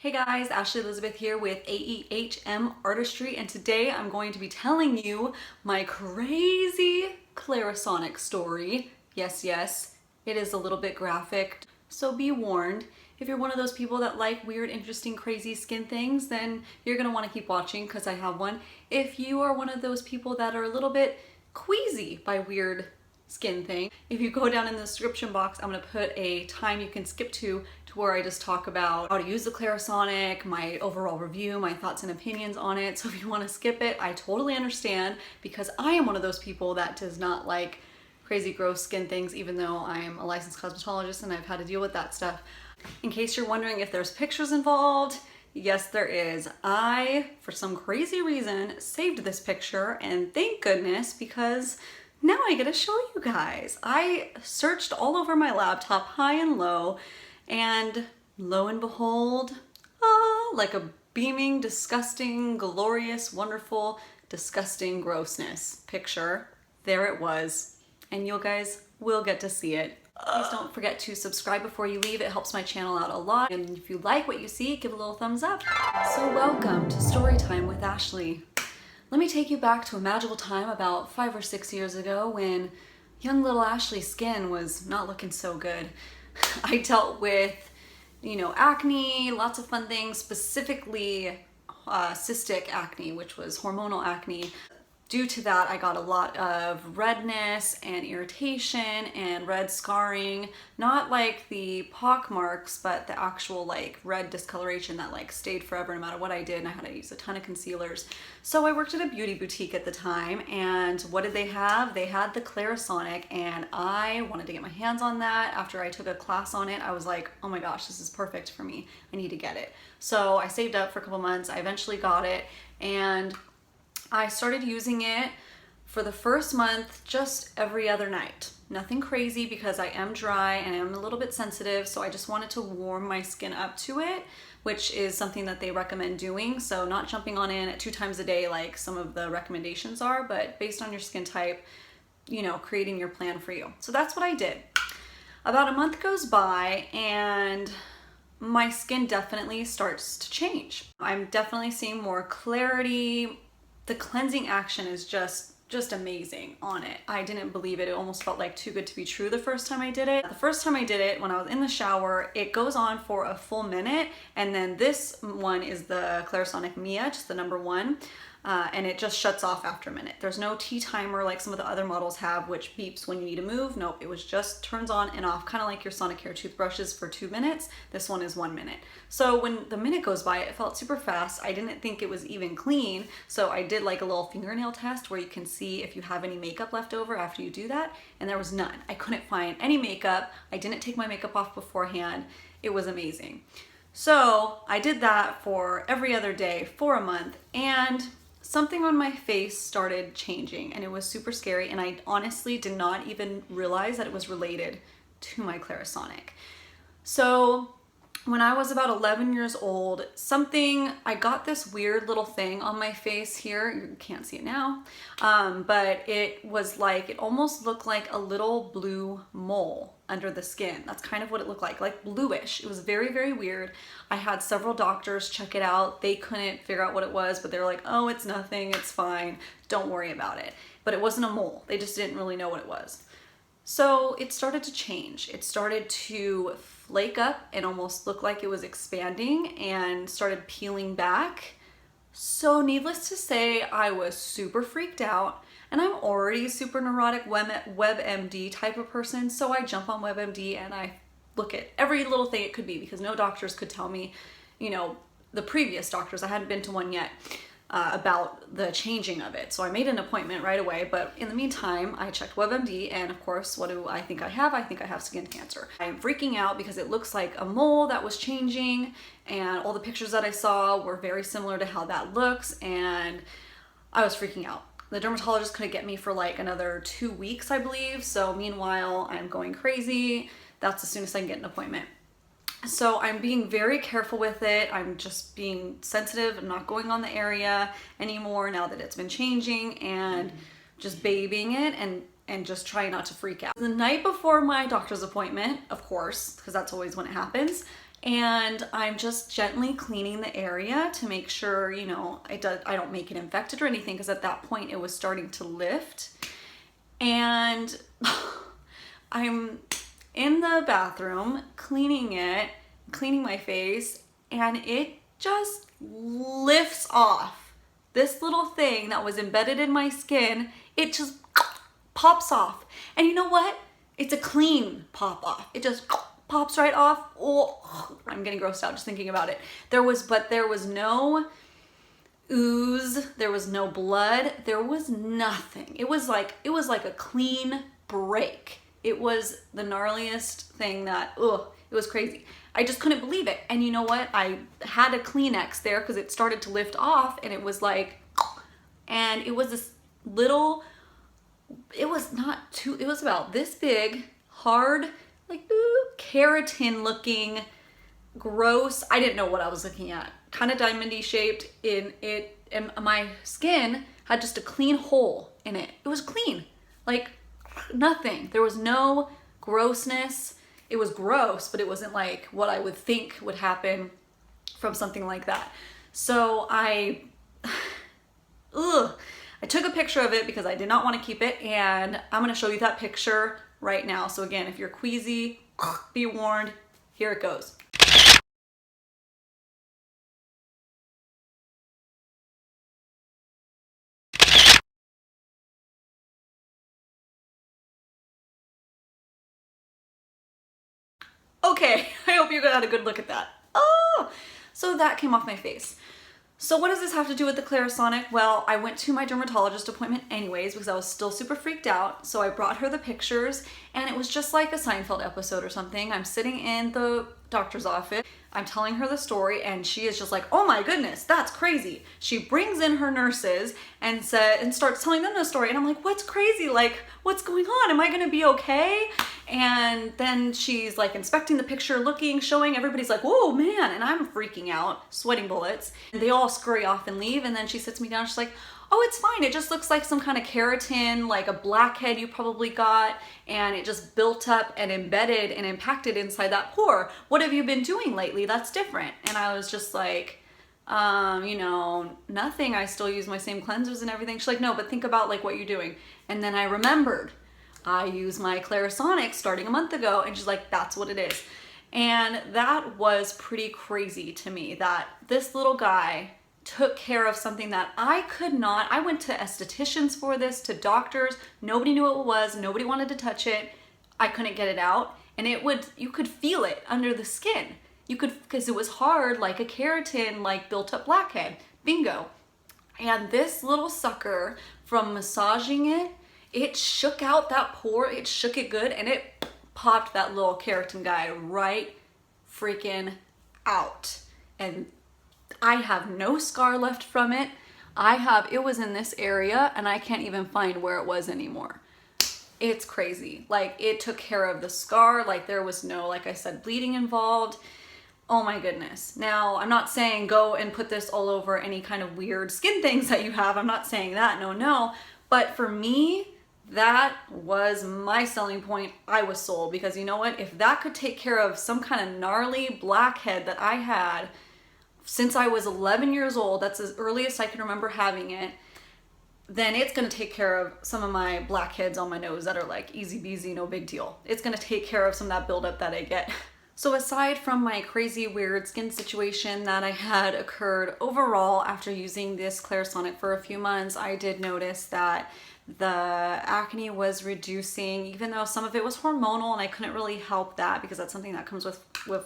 Hey guys, Ashley Elizabeth here with AEHM Artistry, and today I'm going to be telling you my crazy Clarisonic story. Yes, it is a little bit graphic, so be warned. If you're one of those people that like weird, interesting, crazy skin things, then you're gonna want to keep watching because I have one. If you are one of those people that are a little bit queasy by weird skin thing, if you go down in the description box, I'm gonna put a time you can skip to where I just talk about how to use the Clarisonic, my overall review, my thoughts and opinions on it. So if you want to skip it, I totally understand, because I am one of those people that does not like crazy gross skin things, even though I'm a licensed cosmetologist and I've had to deal with that stuff. In case you're wondering if there's pictures involved, yes there is. I, for some crazy reason, saved this picture, and thank goodness, because now I get to show you guys. I searched all over my laptop, high and low, and lo and behold, like a beaming, disgusting, glorious, wonderful, disgusting grossness picture. There it was, and you guys will get to see it. Please don't forget to subscribe before you leave. It helps my channel out a lot. And if you like what you see, give a little thumbs up. So welcome to Storytime with Ashley. Let me take you back to a magical time about 5 or 6 years ago when young little Ashley's skin was not looking so good. I dealt with, acne, lots of fun things, specifically cystic acne, which was hormonal acne. Due to that, I got a lot of redness and irritation and red scarring, not like the pock marks, but the actual like red discoloration that like stayed forever no matter what I did, and I had to use a ton of concealers. So I worked at a beauty boutique at the time, and what did they have? They had the Clarisonic, and I wanted to get my hands on that. After I took a class on it, I was like, oh my gosh, this is perfect for me. I need to get it. So I saved up for a couple months. I eventually got it, and I started using it for the first month just every other night. Nothing crazy, because I am dry and I'm a little bit sensitive, so I just wanted to warm my skin up to it, which is something that they recommend doing. So not jumping on in at 2 times a day like some of the recommendations are, but based on your skin type, creating your plan for you. So that's what I did. About a month goes by and my skin definitely starts to change. I'm definitely seeing more clarity. The cleansing action is just amazing on it. I didn't believe it. It almost felt like too good to be true the first time I did it. The first time I did it, when I was in the shower, it goes on for a full minute, and then this one is the Clarisonic Mia, just the number 1. And it just shuts off after a minute. There's no tea timer like some of the other models have, which beeps when you need to move. Nope, it was just turns on and off, kind of like your Sonicare toothbrushes for 2 minutes. This one is 1 minute. So when the minute goes by, it felt super fast. I didn't think it was even clean, so I did like a little fingernail test where you can see if you have any makeup left over after you do that, and there was none. I couldn't find any makeup. I didn't take my makeup off beforehand. It was amazing. So I did that for every other day for a month, and something on my face started changing, and it was super scary, and I honestly did not even realize that it was related to my Clarisonic. So when I was about 11 years old, I got this weird little thing on my face here. You can't see it now, but it was like, it almost looked like a little blue mole under the skin. That's kind of what it looked like bluish. It was very, very weird. I had several doctors check it out. They couldn't figure out what it was, but they were like, oh, it's nothing, it's fine, don't worry about it. But it wasn't a mole. They just didn't really know what it was. So it started to change. It started to flake up and almost look like it was expanding and started peeling back. So needless to say, I was super freaked out, and I'm already a super neurotic WebMD type of person. So I jump on WebMD and I look at every little thing it could be, because no doctors could tell me, the previous doctors, I hadn't been to one yet, about the changing of it. So I made an appointment right away, but in the meantime, I checked WebMD, and of course, what do I think I have? I think I have skin cancer. I'm freaking out because it looks like a mole that was changing, and all the pictures that I saw were very similar to how that looks, and I was freaking out. The dermatologist couldn't get me for like another 2 weeks, I believe. So meanwhile, I'm going crazy. That's as soon as I can get an appointment. So I'm being very careful with it. I'm just being sensitive. I'm not going on the area anymore now that it's been changing, and just babying it and just trying not to freak out. The night before my doctor's appointment, of course, because that's always when it happens, and I'm just gently cleaning the area to make sure, you know, I don't make it infected or anything, because at that point it was starting to lift. And I'm in the bathroom cleaning my face, and it just lifts off. This little thing that was embedded in my skin, it just pops off. And you know what? It's a clean pop off. It just pops right off. Oh, I'm getting grossed out just thinking about it. There was no ooze, there was no blood, there was nothing. It was like a clean break. It was the gnarliest thing that, it was crazy. I just couldn't believe it. And you know what? I had a Kleenex there because it started to lift off, and it was like, and it was this little, it was about this big, hard, like keratin looking, gross. I didn't know what I was looking at. Kind of diamondy shaped in it, and my skin had just a clean hole in it. It was clean, like nothing. There was no grossness. It was gross, but it wasn't like what I would think would happen from something like that. So I took a picture of it because I did not want to keep it, and I'm going to show you that picture right now. So again, if you're queasy, be warned, here it goes. Okay, I hope you got a good look at that. Oh, so that came off my face. So what does this have to do with the Clarisonic? Well, I went to my dermatologist appointment anyways because I was still super freaked out. So I brought her the pictures, and it was just like a Seinfeld episode or something. I'm sitting in the doctor's office. I'm telling her the story, and she is just like, oh my goodness, that's crazy. She brings in her nurses and starts telling them the story. And I'm like, what's crazy? Like, what's going on? Am I gonna be okay? And then she's like inspecting the picture, looking, showing, everybody's like, whoa, man. And I'm freaking out, sweating bullets. And they all scurry off and leave. And then she sits me down. She's like, oh, it's fine. It just looks like some kind of keratin, like a blackhead you probably got. And it just built up and embedded and impacted inside that pore. What have you been doing lately? That's different. And I was just like, you know, nothing. I still use my same cleansers and everything. She's like, no, but think about like what you're doing. And then I remembered I used my Clarisonic starting a month ago, and she's like, that's what it is. And that was pretty crazy to me, that this little guy took care of something that I could not. I went to estheticians for this, to doctors. Nobody knew what it was. Nobody wanted to touch it. I couldn't get it out. And you could feel it under the skin. You could, because it was hard, like a keratin, like built up blackhead. Bingo. And this little sucker, from massaging it, it shook out that pore, it shook it good, and it popped that little keratin guy right freaking out. And I have no scar left from it. It was in this area, and I can't even find where it was anymore. It's crazy. Like, it took care of the scar, like there was no, like I said, bleeding involved. Oh my goodness. Now, I'm not saying go and put this all over any kind of weird skin things that you have. I'm not saying that, no. But for me, that was my selling point. I was sold, because you know what? If that could take care of some kind of gnarly blackhead that I had since I was 11 years old, that's as earliest I can remember having it, then it's going to take care of some of my blackheads on my nose that are like easy peasy, no big deal. It's going to take care of some of that buildup that I get. So aside from my crazy weird skin situation that I had occurred, overall after using this Clarisonic for a few months, I did notice that the acne was reducing, even though some of it was hormonal, and I couldn't really help that because that's something that comes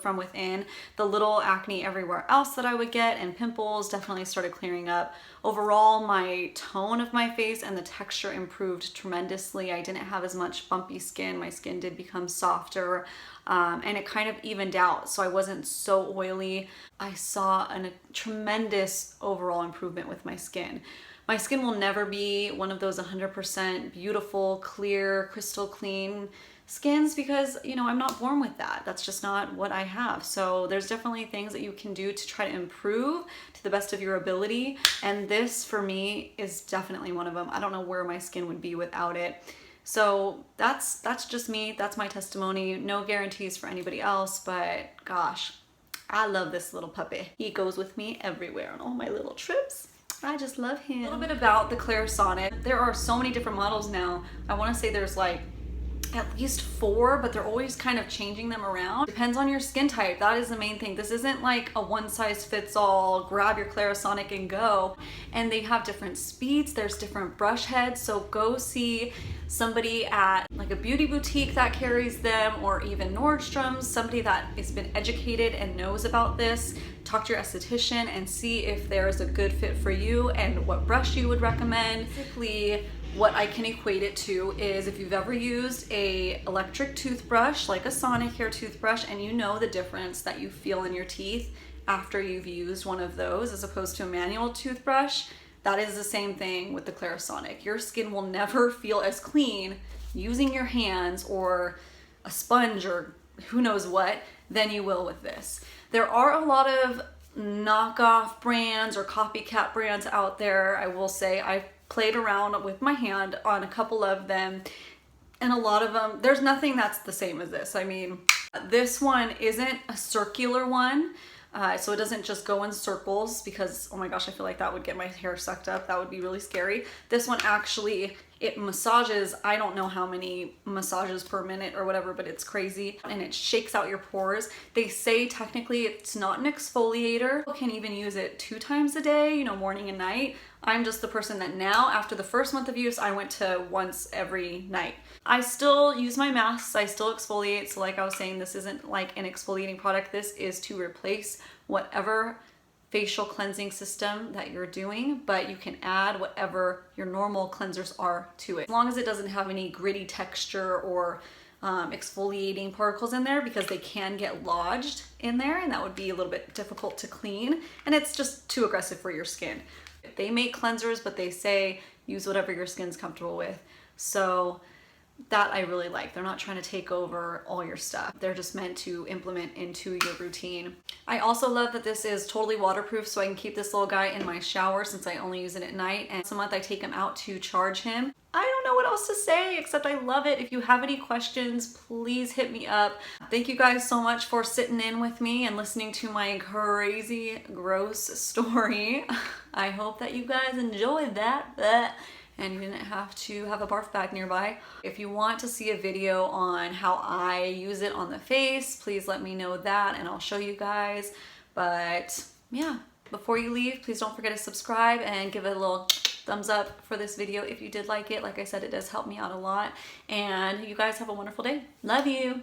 from within. The little acne everywhere else that I would get and pimples definitely started clearing up. Overall, my tone of my face and the texture improved tremendously. I didn't have as much bumpy skin. My skin did become softer, and it kind of evened out, so I wasn't so oily. I saw a tremendous overall improvement with my skin. My skin will never be one of those 100% beautiful, clear, crystal clean skins because, you know, I'm not born with that. That's just not what I have. So there's definitely things that you can do to try to improve to the best of your ability. And this, for me, is definitely one of them. I don't know where my skin would be without it. So that's just me. That's my testimony. No guarantees for anybody else, but gosh, I love this little puppy. He goes with me everywhere on all my little trips. I just love him. A little bit about the Clarisonic. There are so many different models now. I want to say there's like at least 4, but they're always kind of changing them around. Depends on your skin type. That is the main thing. This isn't like a one size fits all, grab your Clarisonic and go. And they have different speeds. There's different brush heads. So go see somebody at like a beauty boutique that carries them, or even Nordstrom's, somebody that has been educated and knows about this. Talk to your esthetician and see if there's a good fit for you and what brush you would recommend. Basically, what I can equate it to is if you've ever used a electric toothbrush, like a sonic hair toothbrush, and you know the difference that you feel in your teeth after you've used one of those as opposed to a manual toothbrush, that is the same thing with the Clarisonic. Your skin will never feel as clean using your hands or a sponge or who knows what than you will with this. There are a lot of knockoff brands or copycat brands out there. I will say I've played around with my hand on a couple of them, and a lot of them, there's nothing that's the same as this. I mean, this one isn't a circular one, so it doesn't just go in circles because, oh my gosh, I feel like that would get my hair sucked up. That would be really scary. This one actually, it massages, I don't know how many massages per minute or whatever, but it's crazy, and it shakes out your pores. They say technically it's not an exfoliator. You can even use it 2 times a day, you know, morning and night. I'm just the person that now, after the first month of use, I went to once every night. I still use my masks, I still exfoliate, so like I was saying, this isn't like an exfoliating product. This is to replace whatever facial cleansing system that you're doing, but you can add whatever your normal cleansers are to it. As long as it doesn't have any gritty texture or exfoliating particles in there, because they can get lodged in there and that would be a little bit difficult to clean, and it's just too aggressive for your skin. They make cleansers, but they say use whatever your skin's comfortable with. So that I really like. They're not trying to take over all your stuff. They're just meant to implement into your routine. I also love that this is totally waterproof, so I can keep this little guy in my shower since I only use it at night. And once a month I take him out to charge him. I don't know what else to say except I love it. If you have any questions, please hit me up. Thank you guys so much for sitting in with me and listening to my crazy, gross story. I hope that you guys enjoyed that. And you didn't have to have a barf bag nearby. If you want to see a video on how I use it on the face, please let me know that and I'll show you guys. But yeah, before you leave, please don't forget to subscribe and give it a little thumbs up for this video if you did like it. Like I said, it does help me out a lot. And you guys have a wonderful day. Love you.